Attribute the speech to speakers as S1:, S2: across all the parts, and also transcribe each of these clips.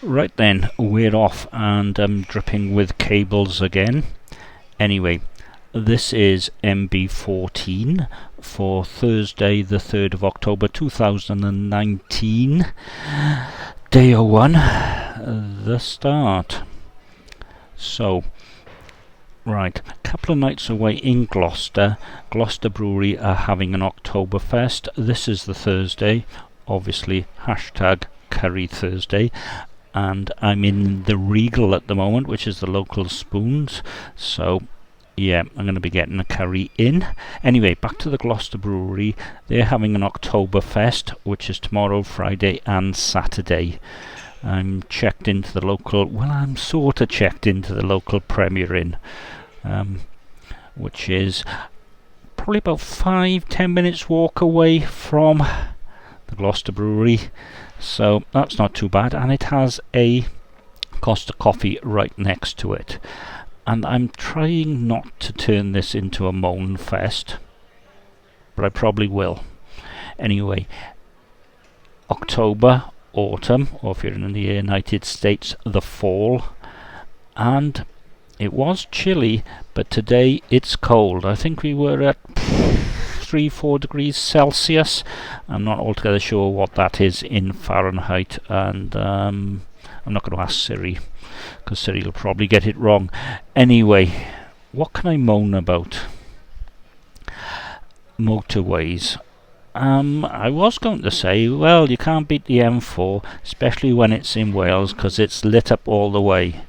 S1: Right then, we're off, and I'm dripping with cables again. Anyway, this is MB14 for Thursday the 3rd of October 2019. Day 01, the start. So, right, a couple of nights away in Gloucester. Gloucester Brewery are having an Oktoberfest. This is the Thursday, obviously hashtag Curry Thursday. And I'm in the Regal at the moment, which is the local spoons. So, yeah, I'm going to be getting a curry in. Anyway, back to the Gloucester Brewery. They're having an Oktoberfest, which is tomorrow, Friday and Saturday. I'm checked into the local, well, I'm sort of checked into the local Premier Inn, which is probably about 5-10 minutes walk away from the Gloucester Brewery. So that's not too bad, and it has a Costa Coffee right next to it. And I'm trying not to turn this into a moan fest, but I probably will. Anyway, October, autumn, or if you're in the United States, the fall. And it was chilly, but today it's cold. I think we were at 3-4 degrees Celsius. I'm not altogether sure what that is in Fahrenheit, and I'm not going to ask Siri, because Siri will probably get it wrong. Anyway, what can I moan about? Motorways. I was going to say, well, you can't beat the M4, especially when it's in Wales, because it's lit up all the way.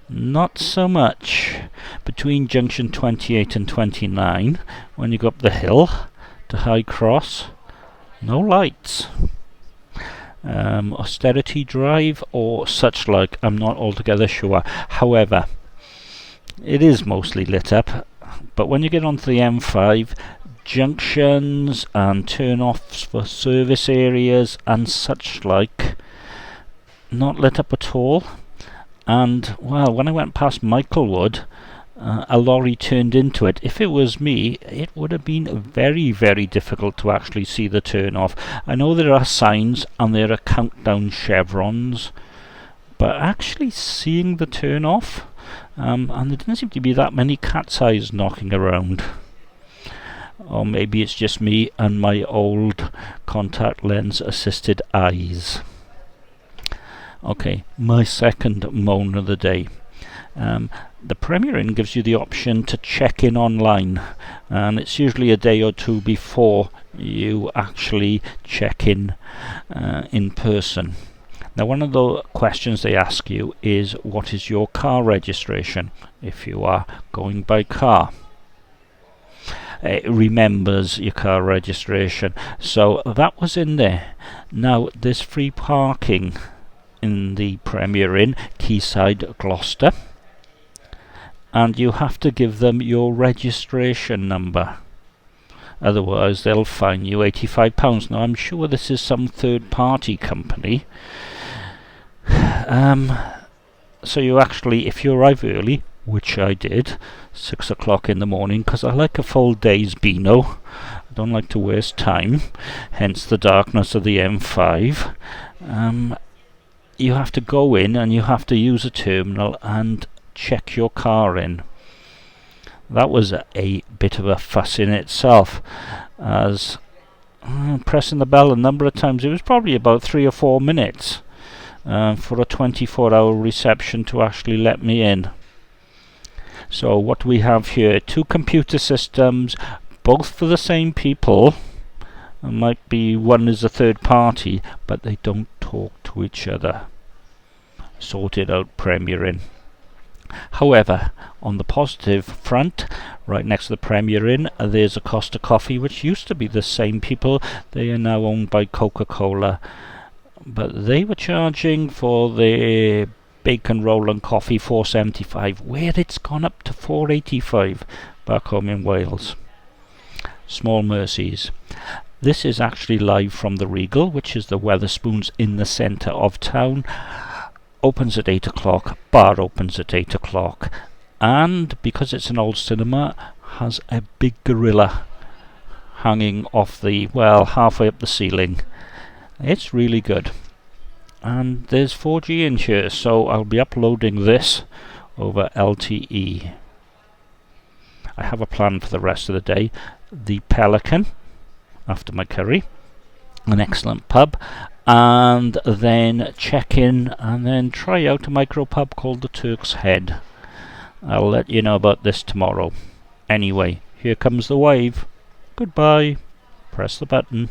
S1: Not so much. Between junction 28 and 29, when you go up the hill to High Cross, no lights. Austerity Drive or such like, I'm not altogether sure. However, it is mostly lit up, but when you get onto the M5, junctions and turn-offs for service areas and such like, not lit up at all. And, well, when I went past Michaelwood, a lorry turned into it. If it was me, it would have been very, very difficult to actually see the turn-off. I know there are signs and there are countdown chevrons, but actually seeing the turn-off, and there didn't seem to be that many cat's eyes knocking around. Or maybe it's just me and my old contact lens assisted eyes. Okay, my second moan of the day. The Premier Inn gives you the option to check in online, and it's usually a day or two before you actually check in person. Now, one of the questions they ask you is, what is your car registration if you are going by car? It remembers your car registration, so that was in there. Now, there's free parking in the Premier Inn, Quayside, Gloucester, and you have to give them your registration number, otherwise they'll fine you £85. Now, I'm sure this is some third-party company, so you actually, if you arrive early, which I did, 6 o'clock in the morning, because I like a full day's Beano, I don't like to waste time, hence the darkness of the M5. You have to go in and you have to use a terminal and check your car in. That was a bit of a fuss in itself, as pressing the bell a number of times. It was probably about 3 or 4 minutes for a 24-hour reception to actually let me in. So what do we have here? 2 computer systems, both for the same people. It might be one is a third party, but they don't talk to each other. Sorted out Premier Inn. However, on the positive front, right next to the Premier Inn, there's a Costa Coffee, which used to be the same people. They are now owned by Coca-Cola, but they were charging for their bacon roll and coffee $4.75, where it's gone up to $4.85 back home in Wales. Small mercies. This is actually live from the Regal, which is the Wetherspoons in the centre of town. Opens at 8 o'clock, bar opens at 8 o'clock, and because it's an old cinema, has a big gorilla hanging off the, well, halfway up the ceiling. It's really good. and there's 4G in here, so I'll be uploading this over LTE. I have a plan for the rest of the day. The Pelican, after my curry, an excellent pub, and then check in and then try out a micro pub called the Turk's Head. I'll let you know about this tomorrow. Anyway, here comes the wave. Goodbye. Press the button.